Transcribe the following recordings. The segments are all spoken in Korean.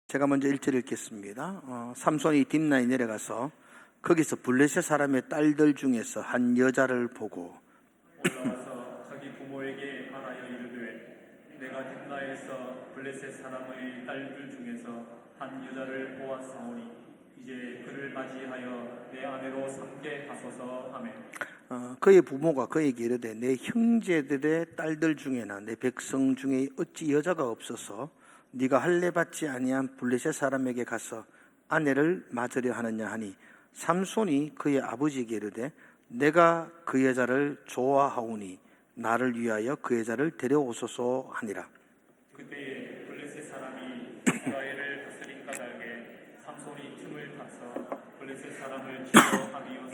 제가 먼저 1절 읽겠습니다. 삼손이 딥나에 내려가서 거기서 블레셋 사람의 딸들 중에서 한 여자를 보고 올라와서 자기 부모에게 말하여 이르되 내가 딥나에서 블레셋 사람의 딸들 중에서 한 여자를 보았사오니 이제 그를 맞이하여 내 아내로 삼게 하소서 하매 그의 부모가 그에게 이르되 내 형제들의 딸들 중에나 내 백성 중에 어찌 여자가 없어서 네가 할례 받지 아니한 블레셋 사람에게 가서 아내를 맞으려 하느냐 하니 삼손이 그의 아버지에게 이르되 내가 그 여자를 좋아하오니 나를 위하여 그 여자를 데려오소서 하니라. 그때에 블레셋 사람이 이스라엘을 다스린 까닭에 삼손이 틈을 타서 블레셋 사람을 치려 함이어서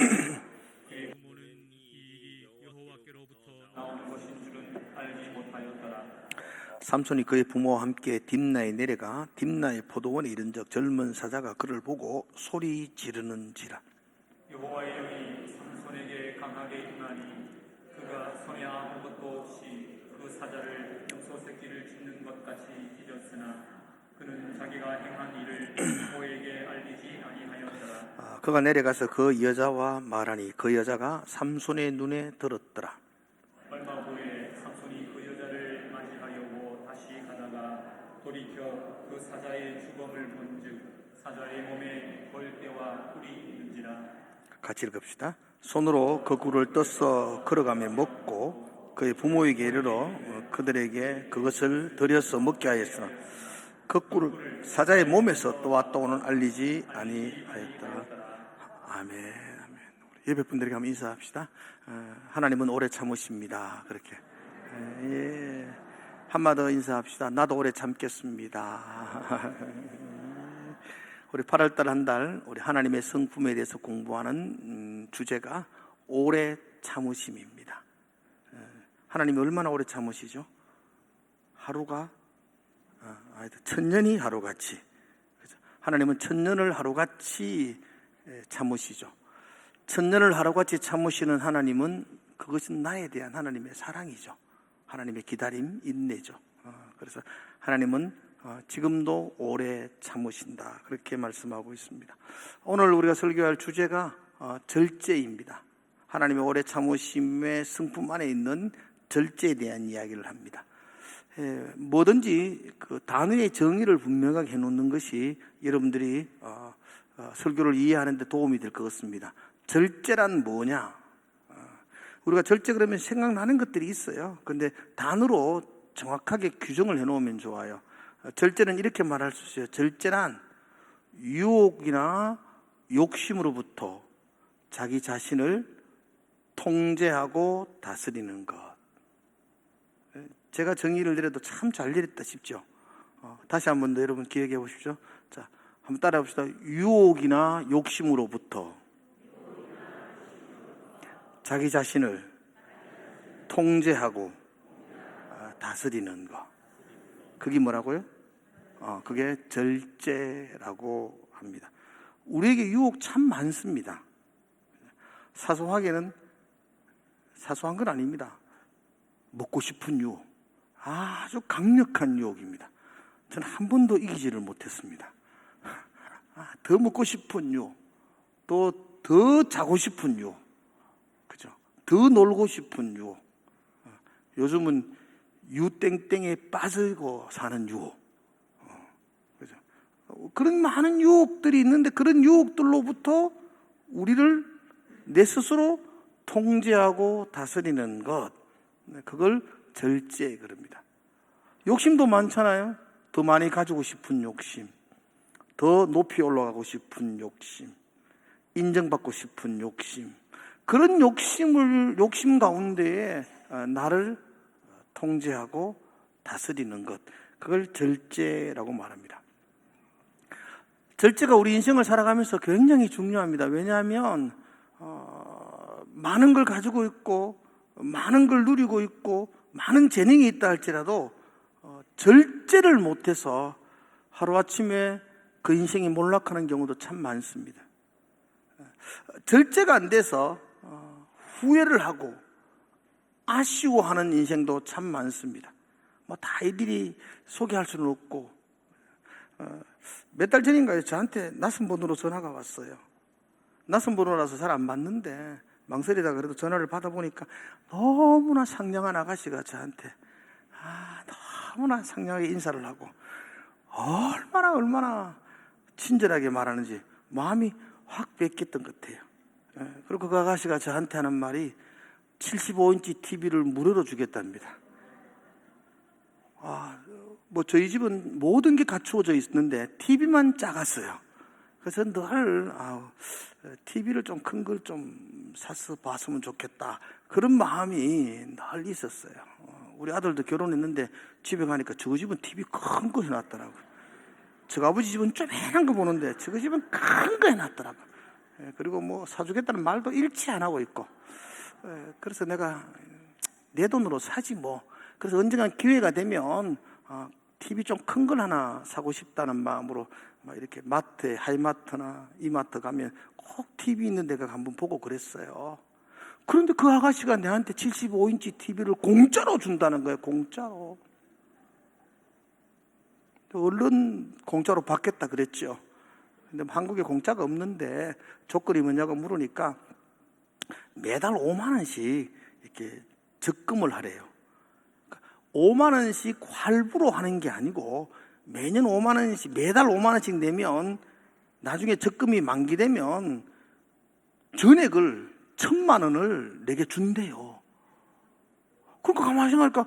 그의 부모는 이 여호와께로부터 나오는 것인 줄은 알지 못하였더라. 삼손이 그의 부모와 함께 딥나에 내려가 딥나의 포도원에 이른적 젊은 사자가 그를 보고 소리 지르는지라. 여호와의 영이 삼손에게 강하게 임하니 그가 손에 아무것도 없이 그 사자를 염소 새끼를 찢는 것 같이 찢었으나 그는 자기가 행한 일을 부모에게 알리지 아니하였더라. 그가 내려가서 그 여자와 말하니 그 여자가 삼손의 눈에 들었더라. 얼마 후에 삼손이 그 여자를 맞이하려고 다시 가다가 돌이켜 그 사자의 주검을 본즉 사자의 몸에 벌떼와 뿔이 있는지라. 같이 읽읍시다. 손으로 그 꿀을 떠서 걸어가며 먹고 그의 부모에게 이르러 그들에게 그것을 들여서 먹게 하였으나 그 꿀을 사자의 몸에서 또와 또는 알리지 아니하였다. 아멘. 아멘. 예배분들에게 한번 인사합시다. 하나님은 오래 참으십니다. 그렇게. 예. 한마디 더 인사합시다. 나도 오래 참겠습니다. 우리 8월달 한 달 우리 하나님의 성품에 대해서 공부하는 주제가 오래 참으심입니다. 하나님이 얼마나 오래 참으시죠? 하루가 천년이 하루같이. 하나님은 천년을 하루같이 참으시죠. 천년을 하루같이 참으시는 하나님은 그것은 나에 대한 하나님의 사랑이죠. 하나님의 기다림, 인내죠. 그래서 하나님은 지금도 오래 참으신다. 그렇게 말씀하고 있습니다. 오늘 우리가 설교할 주제가 절제입니다. 하나님의 오래 참으심의 성품 안에 있는 절제에 대한 이야기를 합니다. 뭐든지 그 단어의 정의를 분명하게 해놓는 것이 여러분들이 설교를 이해하는 데 도움이 될 것 같습니다. 절제란 뭐냐? 우리가 절제 그러면 생각나는 것들이 있어요. 그런데 단어로 정확하게 규정을 해놓으면 좋아요. 절제는 이렇게 말할 수 있어요. 절제란 유혹이나 욕심으로부터 자기 자신을 통제하고 다스리는 것. 제가 정의를 내려도 참 잘 내렸다 싶죠. 다시 한 번 더 여러분 기억해 보십시오. 자, 한번 따라해 봅시다. 유혹이나 욕심으로부터 자기 자신을 통제하고 다스리는 것. 그게 뭐라고요? 그게 절제라고 합니다. 우리에게 유혹 참 많습니다. 사소한 건 아닙니다. 먹고 싶은 유혹. 아주 강력한 유혹입니다. 저는 한 번도 이기지를 못했습니다. 더 먹고 싶은 유혹. 또 더 자고 싶은 유혹. 그죠? 더 놀고 싶은 유혹. 요즘은 유땡땡에 빠지고 사는 유혹. 그죠? 그런 많은 유혹들이 있는데 그런 유혹들로부터 우리를 내 스스로 통제하고 다스리는 것. 그걸 절제 그럽니다. 욕심도 많잖아요. 더 많이 가지고 싶은 욕심. 더 높이 올라가고 싶은 욕심. 인정받고 싶은 욕심. 그런 욕심 가운데에 나를 통제하고 다스리는 것. 그걸 절제라고 말합니다. 절제가 우리 인생을 살아가면서 굉장히 중요합니다. 왜냐하면 많은 걸 가지고 있고 많은 걸 누리고 있고 많은 재능이 있다 할지라도 절제를 못해서 하루아침에 그 인생이 몰락하는 경우도 참 많습니다. 절제가 안 돼서 후회를 하고 아쉬워하는 인생도 참 많습니다. 뭐 다 일일이 소개할 수는 없고 몇 달 전인가요? 저한테 낯선 번호로 전화가 왔어요. 낯선 번호라서 잘 안 받는데 망설이다 그래도 전화를 받아보니까 너무나 상냥한 아가씨가 저한테 너무나 상냥하게 인사를 하고 얼마나 친절하게 말하는지 마음이 확 뺏겼던 것 같아요. 그리고 그 아가씨가 저한테 하는 말이 75인치 TV를 무료로 주겠답니다. 뭐 저희 집은 모든 게 갖추어져 있는데 TV만 작았어요. 그래서 늘 TV를 좀 큰 걸 좀 사서 봤으면 좋겠다 그런 마음이 늘 있었어요. 우리 아들도 결혼했는데 집에 가니까 저거 집은 TV 큰 거 해놨더라고요. 저 아버지 집은 쪼매난 거 보는데 저거 집은 큰 거 해놨더라고요. 그리고 뭐 사주겠다는 말도 일치 안 하고 있고, 그래서 내가 내 돈으로 사지 뭐. 그래서 언젠간 기회가 되면 TV 좀 큰 걸 하나 사고 싶다는 마음으로 막 이렇게 마트에 하이마트나 이마트 가면 꼭 TV 있는 데가 한번 보고 그랬어요. 그런데 그 아가씨가 내한테 75인치 TV를 공짜로 준다는 거예요. 공짜로. 얼른 공짜로 받겠다 그랬죠. 근데 한국에 공짜가 없는데 조건이 뭐냐고 물으니까 매달 5만 원씩 이렇게 적금을 하래요. 5만 원씩 할부로 하는 게 아니고 매년 5만 원씩, 매달 5만 원씩 내면 나중에 적금이 만기되면 전액을 1,000만 원을 내게 준대요. 그러니까 가만히 생각하니까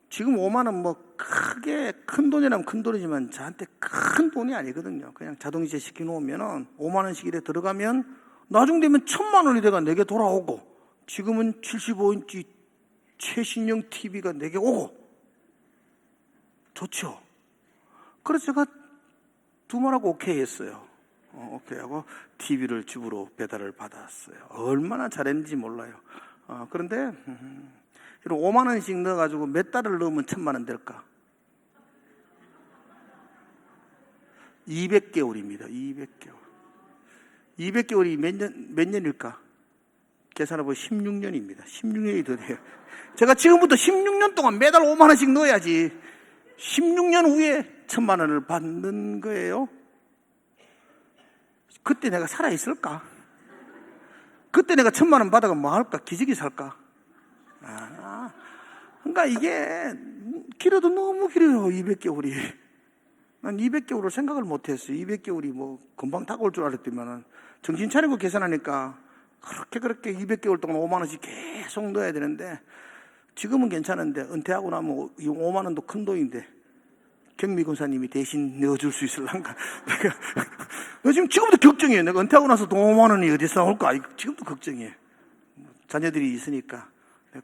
지금 5만 원 뭐 크게 큰 돈이라면 큰 돈이지만 저한테 큰 돈이 아니거든요. 그냥 자동이체 시켜놓으면 5만 원씩 이래 들어가면 나중 되면 1,000만 원이 내가 내게 돌아오고, 지금은 75인치 최신형 TV가 내게 오고 좋죠. 그래서 제가 두말하고 오케이 했어요. 오케이 하고 TV를 집으로 배달을 받았어요. 얼마나 잘했는지 몰라요. 그런데 이런 5만 원씩 넣어가지고 몇 달을 넣으면 1,000만 원 될까? 200개월입니다. 200개월. 200개월이 몇 년일까? 계산해보면 16년입니다. 16년이 더 돼요. 제가 지금부터 16년 동안 매달 5만 원씩 넣어야지 16년 후에 1,000만 원을 받는 거예요. 그때 내가 살아있을까? 그때 내가 1,000만 원 받아가 뭐 할까? 기저귀 살까? 그러니까 이게 길어도 너무 길어요. 200개월이. 난 200개월을 생각을 못했어요. 200개월이 뭐 금방 다가올 줄 알았더니만 정신 차리고 계산하니까 그렇게 200개월 동안 5만 원씩 계속 넣어야 되는데, 지금은 괜찮은데 은퇴하고 나면 이 5만 원도 큰 돈인데 경미 권사님이 대신 넣어줄 수 있을란가? 내가 지금부터 걱정이에요. 내가 은퇴하고 나서 돈 5만 원이 어디서 나올까? 지금도 걱정이에요. 자녀들이 있으니까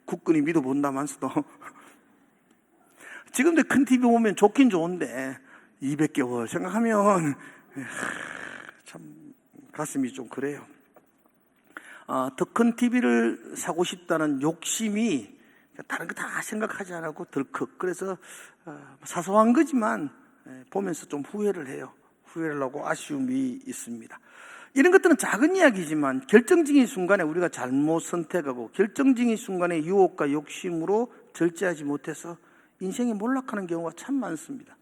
국군이 믿어본다면서도 지금도 큰 TV 보면 좋긴 좋은데 200개월 생각하면 참 가슴이 좀 그래요. 더 큰 TV를 사고 싶다는 욕심이 다른 거 다 생각하지 않고 덜컥. 그래서 사소한 거지만 보면서 좀 후회를 해요. 후회를 하고 아쉬움이 있습니다. 이런 것들은 작은 이야기지만 결정적인 순간에 우리가 잘못 선택하고 결정적인 순간에 유혹과 욕심으로 절제하지 못해서 인생이 몰락하는 경우가 참 많습니다.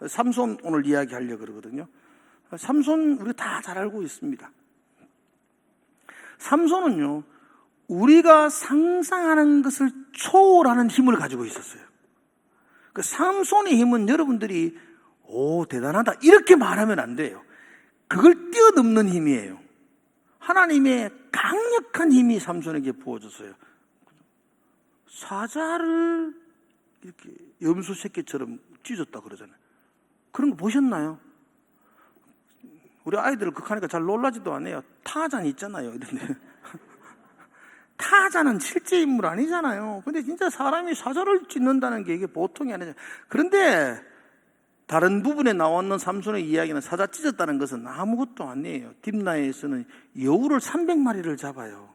삼손 오늘 이야기하려고 그러거든요. 삼손 우리가 다 잘 알고 있습니다. 삼손은요, 우리가 상상하는 것을 초월하는 힘을 가지고 있었어요. 그 삼손의 힘은 여러분들이 대단하다 이렇게 말하면 안 돼요. 그걸 뛰어넘는 힘이에요. 하나님의 강력한 힘이 삼손에게 부어졌어요. 사자를 이렇게 염소 새끼처럼 찢었다 그러잖아요. 그런 거 보셨나요? 우리 아이들 극하니까 잘 놀라지도 않아요. 타잔 있잖아요. 이런데. 타잔은 실제 인물 아니잖아요. 근데 진짜 사람이 사자를 찢는다는 게 이게 보통이 아니잖아요. 그런데 다른 부분에 나왔는 삼손의 이야기는 사자 찢었다는 것은 아무것도 아니에요. 딥나에서는 여우를 300마리를 잡아요.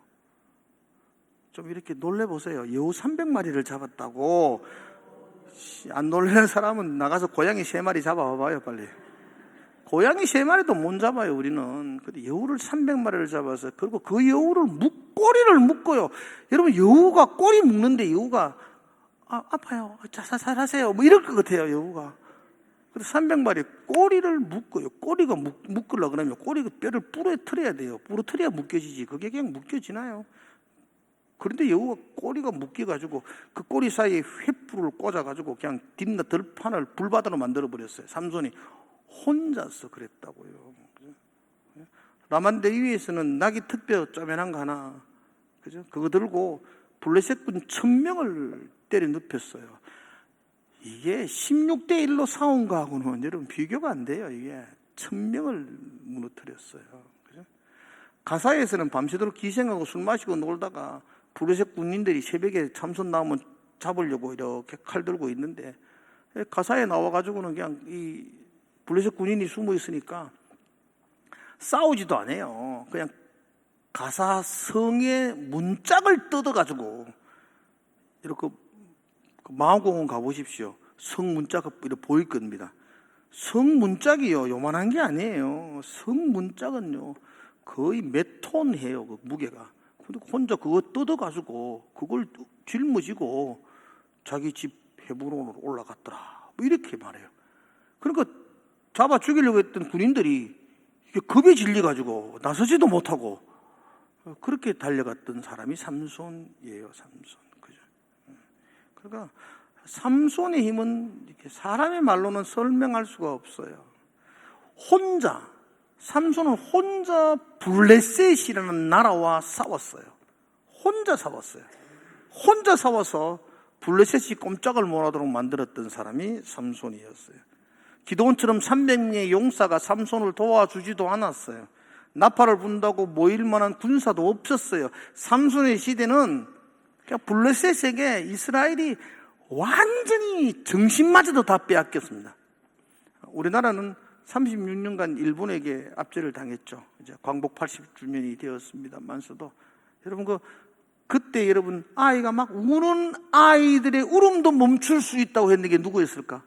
좀 이렇게 놀래보세요. 여우 300마리를 잡았다고. 안 놀라는 사람은 나가서 고양이 3마리 잡아봐봐요, 빨리. 고양이 3마리도 못 잡아요, 우리는. 근데 여우를 300마리를 잡아서, 그리고 그 여우를 꼬리를 묶어요. 여러분, 여우가 꼬리 묶는데 여우가, 아파요. 자, 살하세요. 뭐 이럴 것 같아요, 여우가. 그래서 300마리 꼬리를 묶어요. 꼬리가 묶으려고 그러면 꼬리 뼈를 부러뜨려야 돼요. 부러뜨려야 묶여지지. 그게 그냥 묶여지나요? 그런데 여우가 꼬리가 묶여가지고 그 꼬리 사이에 횃불을 꽂아가지고 그냥 뒷나 들판을 불바다로 만들어버렸어요. 삼손이 혼자서 그랬다고요. 라만데 위에서는 낙이 특별 쪼매난 거 하나, 그죠? 그거 들고 블레셋군 1000명을 때려 눕혔어요. 이게 16대 1로 싸운 거하고는 여러분 비교가 안 돼요. 이게 1000명을 무너뜨렸어요. 그죠? 가사에서는 밤새도록 기생하고 술 마시고 놀다가 블레셋 군인들이 새벽에 참선 나오면 잡으려고 이렇게 칼 들고 있는데, 가사에 나와가지고는 그냥 이 블레셋 군인이 숨어 있으니까 싸우지도 않아요. 그냥 가사 성의 문짝을 뜯어가지고 이렇게 마음공원 가보십시오. 성 문짝이 보일 겁니다. 성 문짝이요, 요만한 게 아니에요. 성 문짝은요 거의 몇 톤 해요, 그 무게가. 근데 혼자 그거 뜯어가지고 그걸 짊어지고 자기 집 헤브론으로 올라갔더라, 뭐 이렇게 말해요. 그러니까 잡아 죽이려고 했던 군인들이 겁에 질려가지고 나서지도 못하고 그렇게 달려갔던 사람이 삼손이에요. 삼손. 그죠? 그러니까 삼손의 힘은 이렇게 사람의 말로는 설명할 수가 없어요. 삼손은 혼자 블레셋이라는 나라와 싸웠어요. 혼자 싸웠어요. 혼자 싸워서 블레셋이 꼼짝을 못하도록 만들었던 사람이 삼손이었어요. 기드온처럼 300명의 용사가 삼손을 도와주지도 않았어요. 나팔을 분다고 모일 만한 군사도 없었어요. 삼손의 시대는 그냥 블레셋에게 이스라엘이 완전히 정신마저도 다 빼앗겼습니다. 우리나라는 36년간 일본에게 압제를 당했죠. 이제 광복 80주년이 되었습니다만서도 여러분 그때 여러분 아이가 막 우는 아이들의 울음도 멈출 수 있다고 했는데 그게 누구였을까?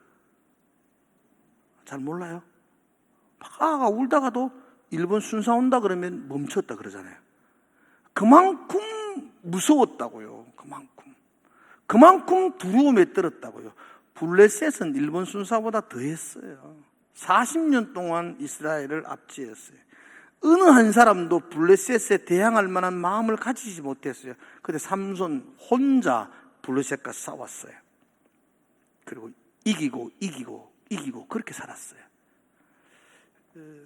잘 몰라요. 막 아가 울다가도 일본 순사 온다 그러면 멈췄다 그러잖아요. 그만큼 무서웠다고요. 그만큼 두려움에 떨었다고요. 블레셋은 일본 순사보다 더했어요. 40년 동안 이스라엘을 압제했어요. 어느 한 사람도 블레셋에 대항할 만한 마음을 가지지 못했어요. 그런데 삼손 혼자 블레셋과 싸웠어요. 그리고 이기고 그렇게 살았어요.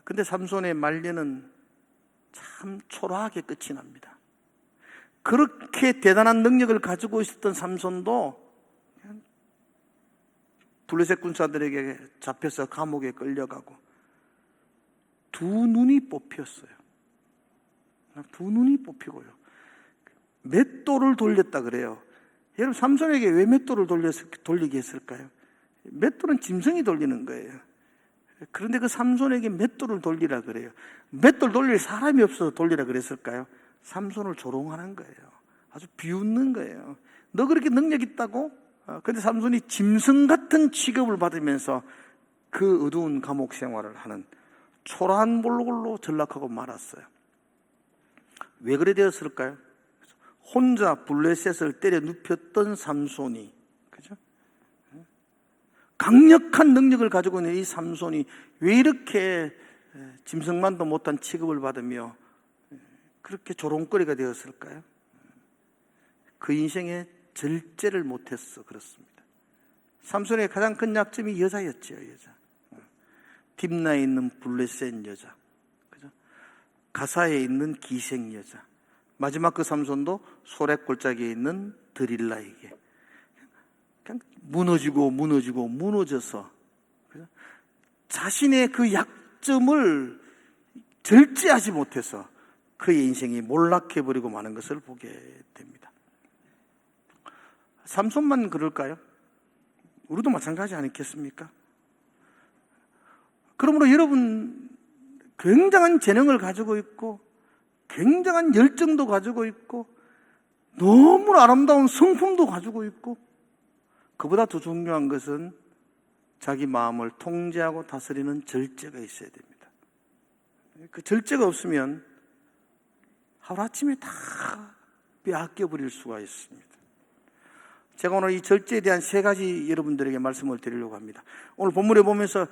근데 삼손의 말년은 참 초라하게 끝이 납니다. 그렇게 대단한 능력을 가지고 있었던 삼손도 블레셋 군사들에게 잡혀서 감옥에 끌려가고 두 눈이 뽑혔어요. 두 눈이 뽑히고요. 맷돌을 돌렸다 그래요. 여러분 삼손에게 왜 맷돌을 돌리게 했을까요? 맷돌은 짐승이 돌리는 거예요. 그런데 그 삼손에게 맷돌을 돌리라 그래요. 맷돌 돌릴 사람이 없어서 돌리라 그랬을까요? 삼손을 조롱하는 거예요. 아주 비웃는 거예요. 너 그렇게 능력 있다고? 근데 삼손이 짐승 같은 취급을 받으면서 그 어두운 감옥 생활을 하는 초라한 몰골로 전락하고 말았어요. 왜 그래 되었을까요? 혼자 블레셋을 때려 눕혔던 삼손이, 그죠? 강력한 능력을 가지고 있는 이 삼손이 왜 이렇게 짐승만도 못한 취급을 받으며 그렇게 조롱거리가 되었을까요? 그 인생에 절제를 못해서 그렇습니다. 삼손의 가장 큰 약점이 여자였죠, 여자. 딥나에 있는 블레셋 여자, 그죠? 가사에 있는 기생 여자. 마지막 그 삼손도 소래골짜기에 있는 드릴라에게 그냥 무너져서, 그죠? 자신의 그 약점을 절제하지 못해서 그의 인생이 몰락해버리고 마는 것을 보게 됩니다. 삼손만 그럴까요? 우리도 마찬가지 아니겠습니까? 그러므로 여러분 굉장한 재능을 가지고 있고 굉장한 열정도 가지고 있고 너무 아름다운 성품도 가지고 있고 그보다 더 중요한 것은 자기 마음을 통제하고 다스리는 절제가 있어야 됩니다. 그 절제가 없으면 하루아침에 다 빼앗겨 버릴 수가 있습니다. 제가 오늘 이 절제에 대한 3가지 여러분들에게 말씀을 드리려고 합니다. 오늘 본문에 보면서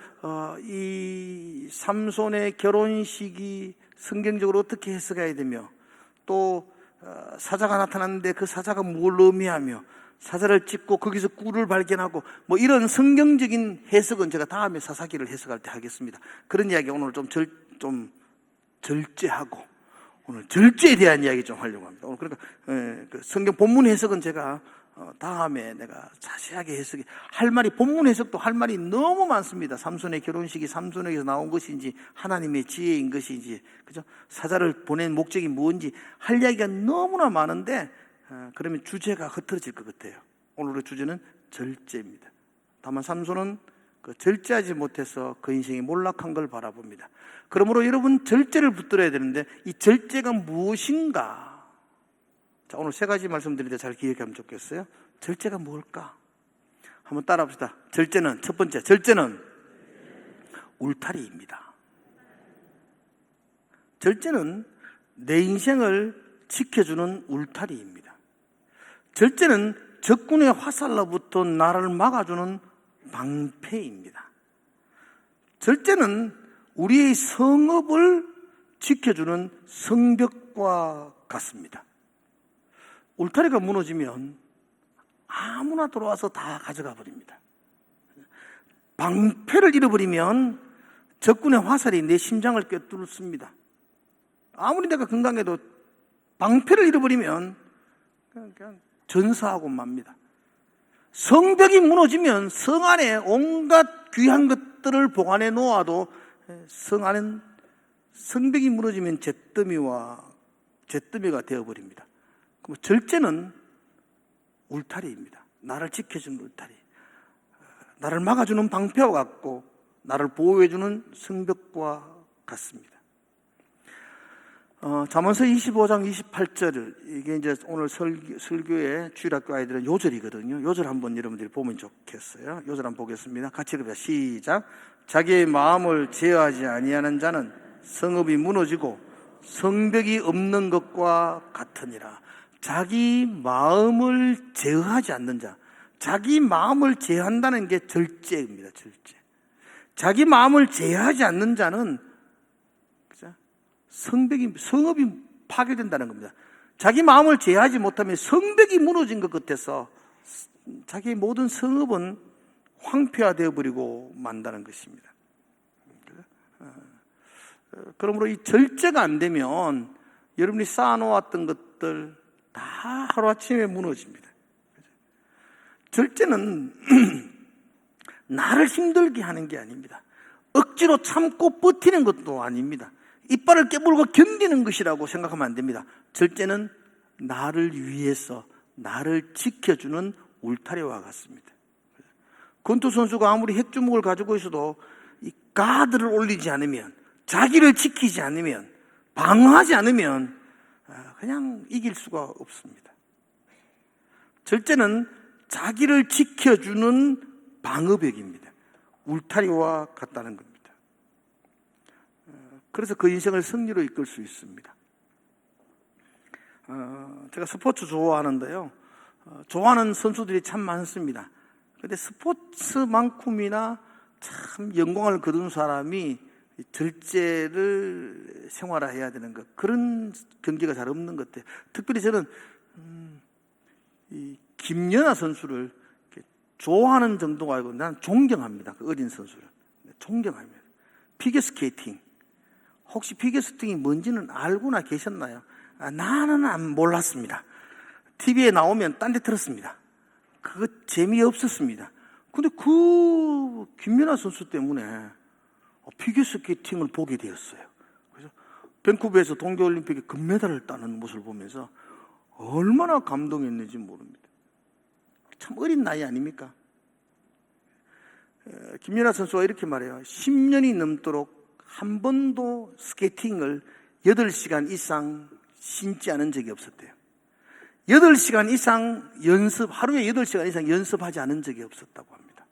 이 삼손의 결혼식이 성경적으로 어떻게 해석해야 되며, 또 사자가 나타났는데 그 사자가 뭘 의미하며, 사자를 찍고 거기서 꿀을 발견하고, 뭐 이런 성경적인 해석은 제가 다음에 사사기를 해석할 때 하겠습니다. 그런 이야기 오늘 좀 절제하고, 오늘 절제에 대한 이야기 좀 하려고 합니다. 오늘 그러니까 그 성경 본문 해석은 제가 다음에 내가 자세하게 해석이, 할 말이, 본문 해석도 할 말이 너무 많습니다. 삼손의 결혼식이 삼손에게서 나온 것인지 하나님의 지혜인 것인지, 그죠? 사자를 보낸 목적이 뭔지 할 이야기가 너무나 많은데 그러면 주제가 흐트러질 것 같아요. 오늘의 주제는 절제입니다. 다만 삼손은 그 절제하지 못해서 그 인생이 몰락한 걸 바라봅니다. 그러므로 여러분, 절제를 붙들어야 되는데 이 절제가 무엇인가? 자, 오늘 3가지 말씀드리는데 잘 기억하면 좋겠어요. 절제가 뭘까? 한번 따라합시다. 절제는, 첫 번째, 절제는 울타리입니다. 절제는 내 인생을 지켜주는 울타리입니다. 절제는 적군의 화살로부터 나를 막아주는 방패입니다. 절제는 우리의 성읍을 지켜주는 성벽과 같습니다. 울타리가 무너지면 아무나 들어와서 다 가져가 버립니다. 방패를 잃어버리면 적군의 화살이 내 심장을 꿰뚫습니다. 아무리 내가 건강해도 방패를 잃어버리면 그냥 전사하고 맙니다. 성벽이 무너지면 성 안에 온갖 귀한 것들을 보관해 놓아도 성 안은, 성벽이 무너지면 잿더미가 되어버립니다. 그럼 절제는 울타리입니다. 나를 지켜주는 울타리, 나를 막아주는 방패와 같고 나를 보호해주는 성벽과 같습니다. 잠언서 25장 28절, 이게 이제 오늘 설교의 주일학교 아이들은 요절이거든요. 요절 한번 여러분들이 보면 좋겠어요. 요절 한번 보겠습니다. 같이 읽어보자. 시작. 자기의 마음을 제어하지 아니하는 자는 성읍이 무너지고 성벽이 없는 것과 같으니라. 자기 마음을 제어하지 않는 자, 자기 마음을 제어한다는 게 절제입니다. 절제. 자기 마음을 제어하지 않는 자는 성읍이 파괴된다는 겁니다. 자기 마음을 제어하지 못하면 성벽이 무너진 것 같아서 자기의 모든 성읍은 황폐화되어 버리고 만다는 것입니다. 그러므로 이 절제가 안 되면 여러분이 쌓아놓았던 것들 다 하루아침에 무너집니다. 절제는 나를 힘들게 하는 게 아닙니다. 억지로 참고 버티는 것도 아닙니다. 이빨을 깨물고 견디는 것이라고 생각하면 안 됩니다. 절제는 나를 위해서, 나를 지켜주는 울타리와 같습니다. 권투 선수가 아무리 핵주먹을 가지고 있어도 이 가드를 올리지 않으면, 자기를 지키지 않으면, 방어하지 않으면 그냥 이길 수가 없습니다. 절제는 자기를 지켜주는 방어벽입니다. 울타리와 같다는 겁니다. 그래서 그 인생을 승리로 이끌 수 있습니다. 제가 스포츠 좋아하는데요. 좋아하는 선수들이 참 많습니다. 그런데 스포츠만큼이나 참 영광을 거둔 사람이 절제를 생활화해야 되는 것, 그런 경기가 잘 없는 것 같아요. 특별히 저는 이 김연아 선수를 좋아하는 정도가 아니고 난 존경합니다. 그 어린 선수를 존경합니다. 피겨스케이팅, 혹시 피겨스케이팅이 뭔지는 알고나 계셨나요? 나는 몰랐습니다. TV에 나오면 딴 데 들었습니다. 그거 재미없었습니다. 근데 그 김연아 선수 때문에 피겨스케이팅을 보게 되었어요. 그래서 밴쿠버에서 동계올림픽에 금메달을 따는 모습을 보면서 얼마나 감동했는지 모릅니다. 참 어린 나이 아닙니까? 김연아 선수가 이렇게 말해요. 10년이 넘도록 한 번도 스케이팅을 8시간 이상 신지 않은 적이 없었대요. 8시간 이상 하루에 8시간 이상 연습하지 않은 적이 없었다고 합니다.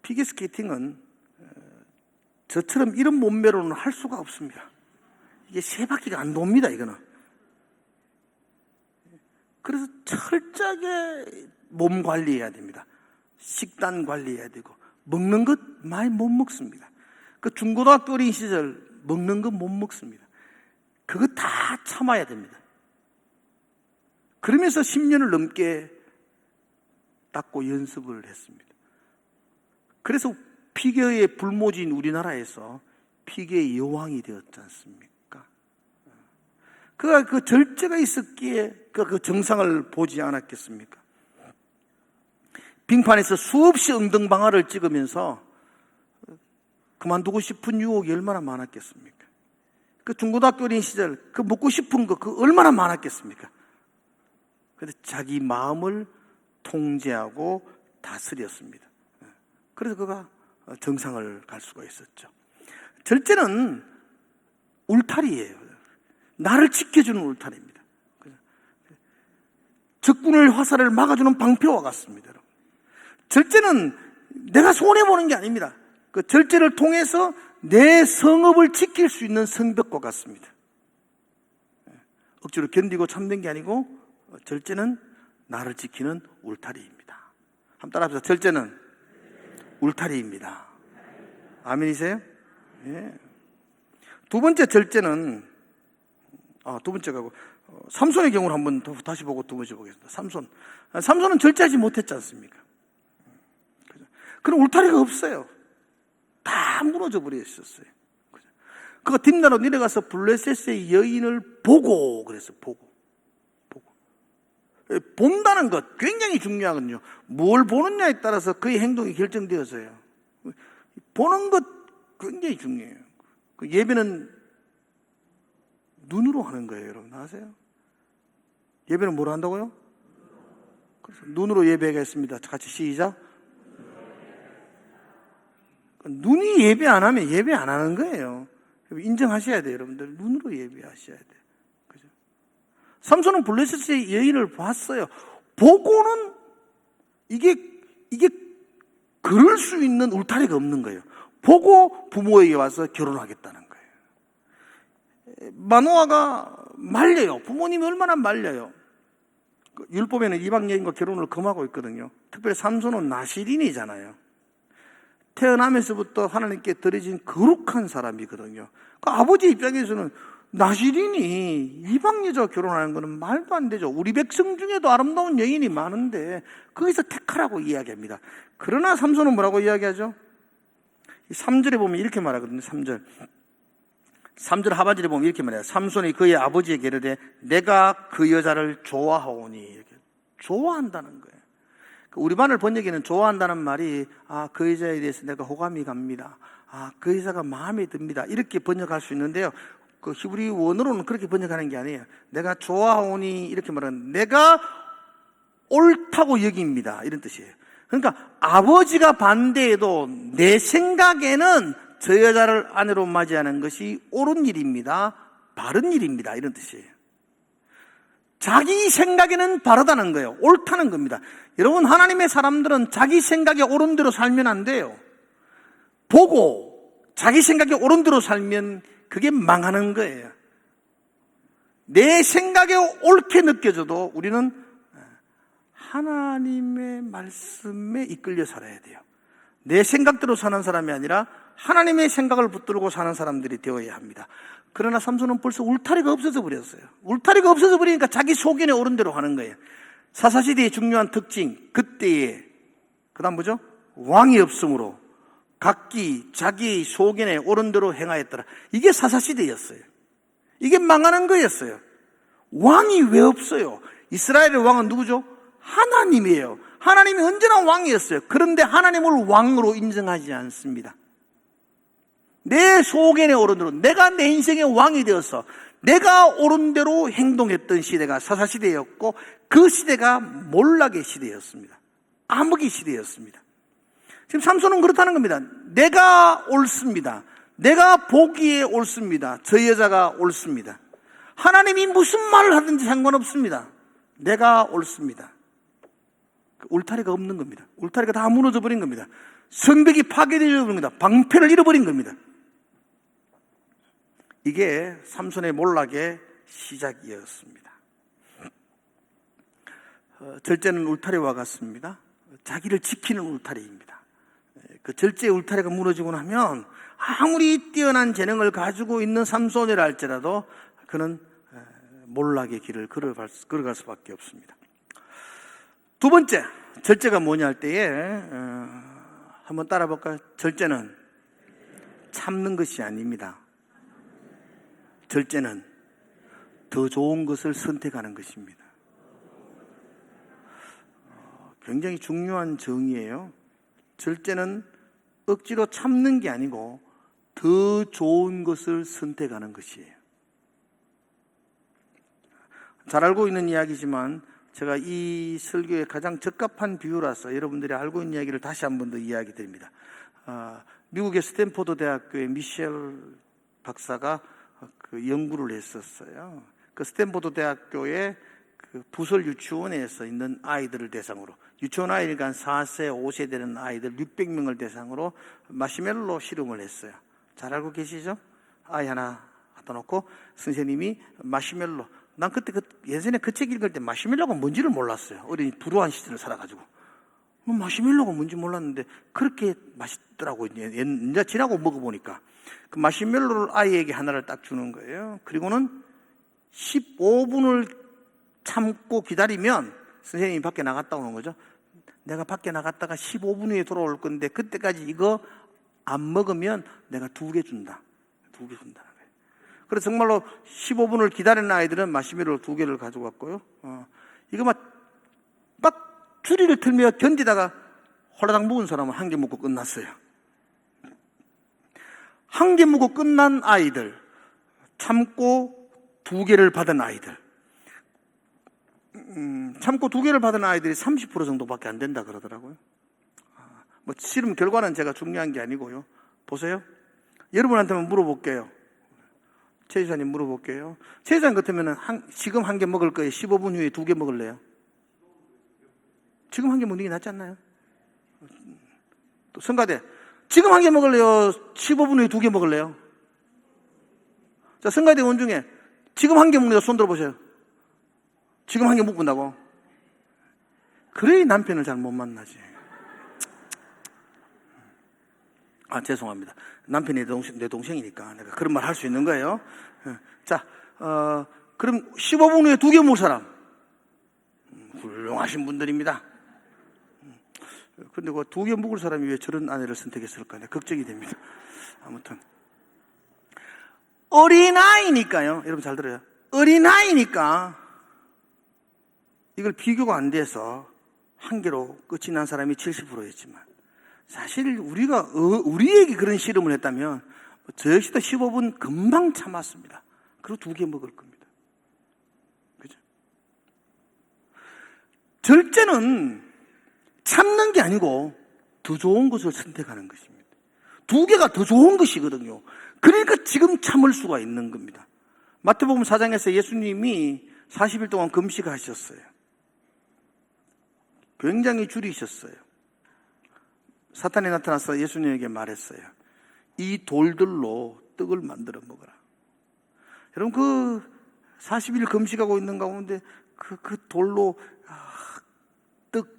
피겨스케이팅은 저처럼 이런 몸매로는 할 수가 없습니다. 이게 3바퀴가 안 돕니다, 이거는. 그래서 철저하게 몸 관리해야 됩니다. 식단 관리해야 되고, 먹는 것 많이 못 먹습니다. 그 중고등학교 어린 시절 먹는 것 못 먹습니다. 그거 다 참아야 됩니다. 그러면서 10년을 넘게 닦고 연습을 했습니다. 그래서 피겨의 불모지인 우리나라에서 피겨의 여왕이 되었지 않습니까? 그가 그 절제가 있었기에 그 정상을 보지 않았겠습니까? 빙판에서 수없이 엉덩방아를 찍으면서 그만두고 싶은 유혹이 얼마나 많았겠습니까? 그 중고등학교 어린 시절 그 먹고 싶은 거 그 얼마나 많았겠습니까? 그래서 자기 마음을 통제하고 다스렸습니다. 그래서 그가 정상을 갈 수가 있었죠. 절제는 울타리예요. 나를 지켜주는 울타리입니다. 적군의 화살을 막아주는 방패와 같습니다. 절제는 내가 손해보는 게 아닙니다. 그 절제를 통해서 내 성읍을 지킬 수 있는 성벽과 같습니다. 억지로 견디고 참는 게 아니고 절제는 나를 지키는 울타리입니다. 한번 따라합시다. 절제는 울타리입니다. 아멘이세요? 예. 두 번째 절제는 두 번째가 삼손의 경우를 한번 다시 보고 두 번째 보겠습니다. 삼손은 절제하지 못했지 않습니까? 그럼 울타리가 없어요. 다 무너져 버려 있었어요. 그가 뒷나라로 내려가서 블레셋의 여인을 보고 그랬어요. 보고. 본다는 것 굉장히 중요하거든요. 뭘 보느냐에 따라서 그의 행동이 결정되어서요. 보는 것 굉장히 중요해요. 그 예배는 눈으로 하는 거예요, 여러분. 아세요? 예배는 뭐로 한다고요? 그래서 눈으로 예배하겠습니다. 같이 시작. 눈이 예배 안 하면 예배 안 하는 거예요. 인정하셔야 돼요, 여러분들. 눈으로 예배하셔야 돼요. 그죠? 삼손은 블레셋의 여인을 봤어요. 보고는 이게 그럴 수 있는 울타리가 없는 거예요. 보고 부모에게 와서 결혼하겠다는 거예요. 마노아가 말려요. 부모님이 얼마나 말려요. 율법에는 이방 여인과 결혼을 금하고 있거든요. 특별히 삼손은 나시린이잖아요. 태어나면서부터 하나님께 드려진 거룩한 사람이거든요. 그 아버지 입장에서는 나시린이 이방 여자와 결혼하는 것은 말도 안 되죠. 우리 백성 중에도 아름다운 여인이 많은데 거기서 택하라고 이야기합니다. 그러나 삼손은 뭐라고 이야기하죠? 3절에 보면 이렇게 말하거든요. 3절 하반절에 보면 이렇게 말해요. 삼손이 그의 아버지에게 이르되 내가 그 여자를 좋아하오니, 이렇게 좋아한다는 거예요. 우리반을 번역에는 좋아한다는 말이 그 여자에 대해서 내가 호감이 갑니다. 그 여자가 마음에 듭니다. 이렇게 번역할 수 있는데요. 그 히브리 원어로는 그렇게 번역하는 게 아니에요. 내가 좋아하오니 이렇게 말하는, 내가 옳다고 여깁니다, 이런 뜻이에요. 그러니까 아버지가 반대해도 내 생각에는 저 여자를 아내로 맞이하는 것이 옳은 일입니다, 바른 일입니다, 이런 뜻이에요. 자기 생각에는 바르다는 거예요. 옳다는 겁니다. 여러분, 하나님의 사람들은 자기 생각에 옳은 대로 살면 안 돼요. 보고 자기 생각에 옳은 대로 살면 그게 망하는 거예요. 내 생각에 옳게 느껴져도 우리는 하나님의 말씀에 이끌려 살아야 돼요. 내 생각대로 사는 사람이 아니라 하나님의 생각을 붙들고 사는 사람들이 되어야 합니다. 그러나 삼손은 벌써 울타리가 없어져 버렸어요. 울타리가 없어져 버리니까 자기 소견에 옳은 대로 하는 거예요. 사사시대의 중요한 특징, 그때에 그 다음 뭐죠? 왕이 없으므로 각기 자기의 소견에 옳은 대로 행하였더라. 이게 사사시대였어요. 이게 망하는 거였어요. 왕이 왜 없어요? 이스라엘의 왕은 누구죠? 하나님이에요. 하나님이 언제나 왕이었어요. 그런데 하나님을 왕으로 인정하지 않습니다. 내 소견에 옳은 대로, 내가 내 인생의 왕이 되어서 내가 옳은 대로 행동했던 시대가 사사시대였고, 그 시대가 몰락의 시대였습니다. 암흑의 시대였습니다. 지금 삼손은 그렇다는 겁니다. 내가 옳습니다. 내가 보기에 옳습니다. 저 여자가 옳습니다. 하나님이 무슨 말을 하든지 상관없습니다. 내가 옳습니다. 울타리가 없는 겁니다. 울타리가 다 무너져 버린 겁니다. 성벽이 파괴되어 버린 겁니다. 방패를 잃어버린 겁니다. 이게 삼손의 몰락의 시작이었습니다. 절제는 울타리와 같습니다. 자기를 지키는 울타리입니다. 그 절제의 울타리가 무너지고 나면 아무리 뛰어난 재능을 가지고 있는 삼손이라 할지라도 그는 몰락의 길을 걸어갈 수밖에 없습니다. 두 번째, 절제가 뭐냐 할 때에 한번 따라 볼까요? 절제는 참는 것이 아닙니다. 절제는 더 좋은 것을 선택하는 것입니다. 굉장히 중요한 정의예요. 절제는 억지로 참는 게 아니고 더 좋은 것을 선택하는 것이에요. 잘 알고 있는 이야기지만 제가 이 설교에 가장 적합한 비유라서 여러분들이 알고 있는 이야기를 다시 한 번 더 이야기 드립니다. 미국의 스탠포드 대학교의 미셸 박사가 그 연구를 했었어요. 그 스탠포드 대학교의 그 부설 유치원에서 있는 아이들을 대상으로, 유치원 아이니까 4세, 5세 되는 아이들 600명을 대상으로 마시멜로 실험을 했어요. 잘 알고 계시죠? 아이 하나 갖다 놓고 선생님이 마시멜로, 난 그때 예전에 그 책 읽을 때 마시멜로가 뭔지를 몰랐어요. 어린이 불우한 시절을 살아가지고. 마시멜로가 뭔지 몰랐는데 그렇게 맛있더라고요. 이제 지나고 먹어보니까. 그 마시멜로를 아이에게 하나를 딱 주는 거예요. 그리고는 15분을 참고 기다리면 선생님이 밖에 나갔다 오는 거죠. 내가 밖에 나갔다가 15분 후에 돌아올 건데 그때까지 이거 안 먹으면 내가 2개 준다. 2개 준다는 거예요. 그래서 정말로 15분을 기다리는 아이들은 마시멜로 2개를 가져갔고요. 이거 막 추리를 틀며 견디다가 홀라당 먹은 사람은 1개 먹고 끝났어요. 1개 먹고 끝난 아이들, 참고 2개를 받은 아이들, 참고 2개를 받은 아이들이 30% 정도밖에 안 된다 그러더라고요. 실험 결과는 제가 중요한 게 아니고요. 보세요. 여러분한테만 물어볼게요. 최 지사님 물어볼게요. 최 지사님 같으면 지금 1개 먹을 거예요? 15분 후에 2개 먹을래요? 지금 1개 먹는 게 낫지 않나요? 또 성가대, 지금 1개 먹을래요? 15분 후에 2개 먹을래요? 자, 성가대 원 중에 지금 1개 먹는다 손 들어보세요. 지금 1개 먹고 나고. 그래야 남편을 잘 못 만나지. 죄송합니다. 남편이 내 동생이니까 내가 그런 말 할 수 있는 거예요. 자, 그럼 15분 후에 2개 먹을 사람. 훌륭하신 분들입니다. 그런데 그 2개 먹을 사람이 왜 저런 아내를 선택했을까? 걱정이 됩니다. 아무튼. 어린아이니까요. 여러분 잘 들어요. 어린아이니까 이걸 비교가 안 돼서 1개로 끝이 난 사람이 70%였지만 사실 우리에게 그런 실험을 했다면 저 역시도 15분 금방 참았습니다. 그리고 2개 먹을 겁니다. 그죠? 절제는 참는 게 아니고 더 좋은 것을 선택하는 것입니다. 2개가 더 좋은 것이거든요. 그러니까 지금 참을 수가 있는 겁니다. 마태복음 4장에서 예수님이 40일 동안 금식하셨어요. 굉장히 줄이셨어요. 사탄이 나타나서 예수님에게 말했어요. 이 돌들로 떡을 만들어 먹어라. 여러분 그 40일 금식하고 있는 가운데 그 돌로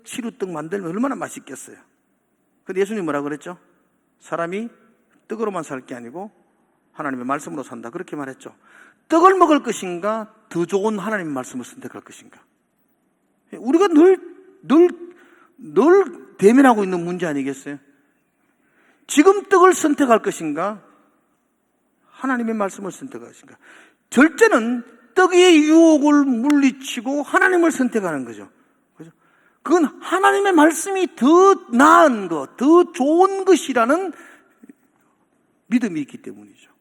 시루떡 만들면 얼마나 맛있겠어요. 근데 예수님 뭐라 그랬죠? 사람이 떡으로만 살 게 아니고 하나님의 말씀으로 산다. 그렇게 말했죠. 떡을 먹을 것인가 더 좋은 하나님의 말씀을 선택할 것인가. 우리가 늘 대면하고 있는 문제 아니겠어요? 지금 떡을 선택할 것인가 하나님의 말씀을 선택할 것인가. 절제는 떡의 유혹을 물리치고 하나님을 선택하는 거죠. 그건 하나님의 말씀이 더 나은 것, 더 좋은 것이라는 믿음이 있기 때문이죠.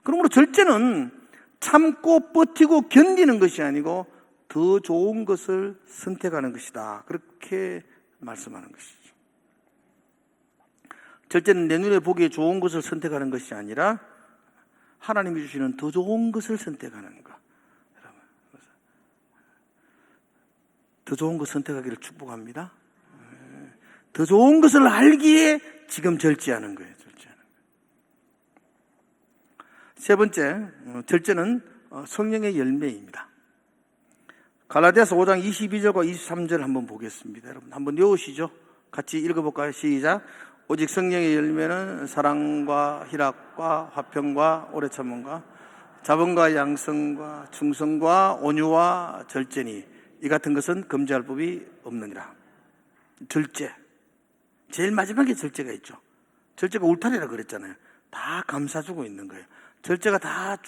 그러므로 절제는 참고 버티고 견디는 것이 아니고 더 좋은 것을 선택하는 것이다. 그렇게 말씀하는 것이죠. 절제는 내 눈에 보기에 좋은 것을 선택하는 것이 아니라 하나님이 주시는 더 좋은 것을 선택하는 것. 더 좋은 것 선택하기를 축복합니다. 더 좋은 것을 알기에 지금 절제하는 거예요. 세 번째, 절제는 성령의 열매입니다. 갈라디아서 5장 22절과 23절 한번 보겠습니다. 여러분 한번 외우시죠. 같이 읽어볼까요? 시작. 오직 성령의 열매는 사랑과 희락과 화평과 오래 참음과 자본과 양성과 충성과 온유와 절제니 이 같은 것은 금지할 법이 없느니라. 절제. 제일 마지막에 절제가 있죠. 절제가 울타리라 그랬잖아요. 다 감싸주고 있는 거예요. 절제가 다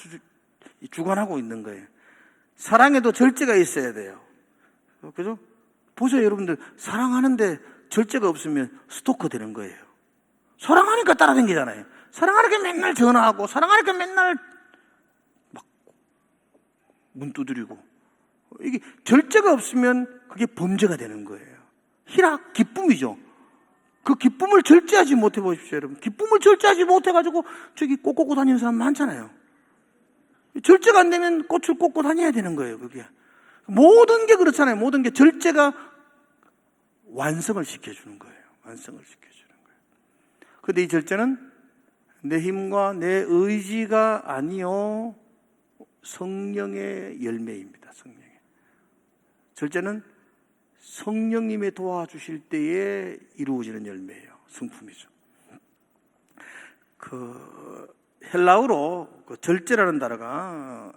주관하고 있는 거예요. 사랑에도 절제가 있어야 돼요. 그죠? 보세요, 여러분들. 사랑하는데 절제가 없으면 스토커 되는 거예요. 사랑하니까 따라다니잖아요. 사랑하니까 맨날 전화하고, 사랑하니까 맨날 막 문 두드리고. 이게 절제가 없으면 그게 범죄가 되는 거예요. 희락, 기쁨이죠. 그 기쁨을 절제하지 못해 보십시오, 여러분. 기쁨을 절제하지 못해가지고 저기 꽃 꽂고 다니는 사람 많잖아요. 절제가 안 되면 꽃을 꽂고 다녀야 되는 거예요, 그게. 모든 게 그렇잖아요. 모든 게 절제가 완성을 시켜주는 거예요. 완성을 시켜주는 거예요. 그런데 이 절제는 내 힘과 내 의지가 아니요 성령의 열매입니다. 성령의. 절제는 성령님의 도와주실 때에 이루어지는 열매예요. 성품이죠. 헬라어로 절제라는 단어가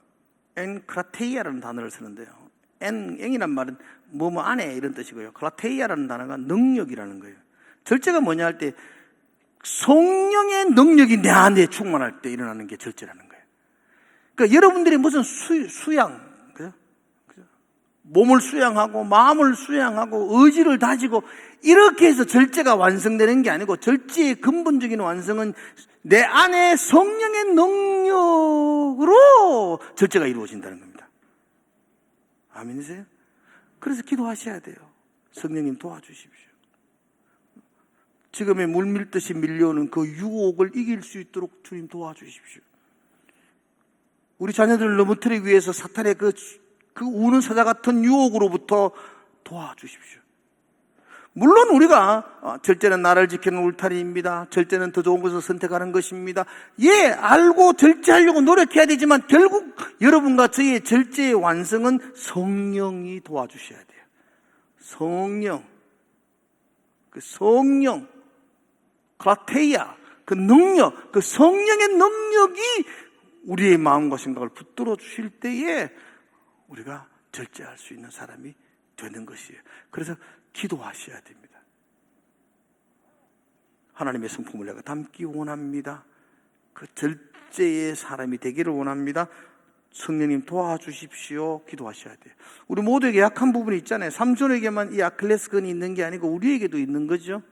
엔크라테이아라는 단어를 쓰는데요. 엔이란 말은 뭐뭐 안에 이런 뜻이고요. 크라테이아라는 단어가 능력이라는 거예요. 절제가 뭐냐 할 때 성령의 능력이 내 안에 충만할 때 일어나는 게 절제라는 거예요. 그러니까 여러분들이 무슨 수양, 그죠? 몸을 수양하고 마음을 수양하고 의지를 다지고 이렇게 해서 절제가 완성되는 게 아니고 절제의 근본적인 완성은 내 안에 성령의 능력으로 절제가 이루어진다는 겁니다. 아멘이세요? 그래서 기도하셔야 돼요. 성령님 도와주십시오. 지금의 물밀듯이 밀려오는 그 유혹을 이길 수 있도록 주님 도와주십시오. 우리 자녀들을 넘어뜨리기 위해서 사탄의 그 우는 사자 같은 유혹으로부터 도와주십시오. 물론 우리가 절제는 나를 지키는 울타리입니다. 절제는 더 좋은 것을 선택하는 것입니다. 예, 알고 절제하려고 노력해야 되지만 결국 여러분과 저의 절제의 완성은 성령이 도와주셔야 돼요. 성령, 그 성령, 크라테이아, 그 능력, 그 성령의 능력이 우리의 마음과 생각을 붙들어 주실 때에 우리가 절제할 수 있는 사람이 되는 것이에요. 그래서 기도하셔야 됩니다. 하나님의 성품을 내가 담기 원합니다. 그 절제의 사람이 되기를 원합니다. 성령님 도와주십시오. 기도하셔야 돼요. 우리 모두에게 약한 부분이 있잖아요. 삼손에게만 이 아킬레스건이 있는 게 아니고 우리에게도 있는 거죠.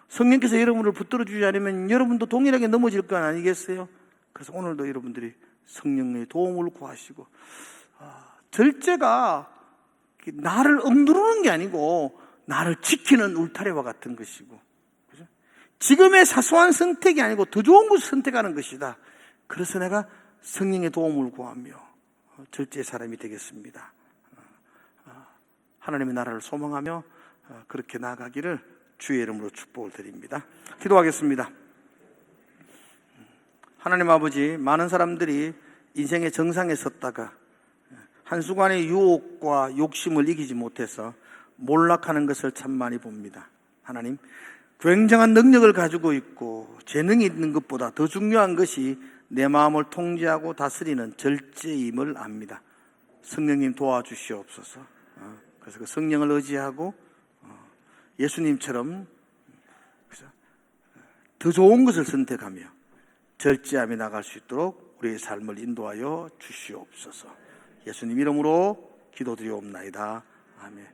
성령께서 여러분을 붙들어 주지 않으면 여러분도 동일하게 넘어질 거 아니겠어요? 그래서 오늘도 여러분들이 성령의 도움을 구하시고, 절제가 나를 억누르는 게 아니고 나를 지키는 울타리와 같은 것이고, 그죠? 지금의 사소한 선택이 아니고 더 좋은 것을 선택하는 것이다. 그래서 내가 성령의 도움을 구하며 절제의 사람이 되겠습니다. 하나님의 나라를 소망하며 그렇게 나아가기를 주의 이름으로 축복을 드립니다. 기도하겠습니다. 하나님 아버지, 많은 사람들이 인생의 정상에 섰다가 한순간의 유혹과 욕심을 이기지 못해서 몰락하는 것을 참 많이 봅니다. 하나님, 굉장한 능력을 가지고 있고 재능이 있는 것보다 더 중요한 것이 내 마음을 통제하고 다스리는 절제임을 압니다. 성령님 도와주시옵소서. 그래서 그 성령을 의지하고 예수님처럼 더 좋은 것을 선택하며 절제하며 나갈 수 있도록 우리의 삶을 인도하여 주시옵소서. 예수님 이름으로 기도드리옵나이다. 아멘.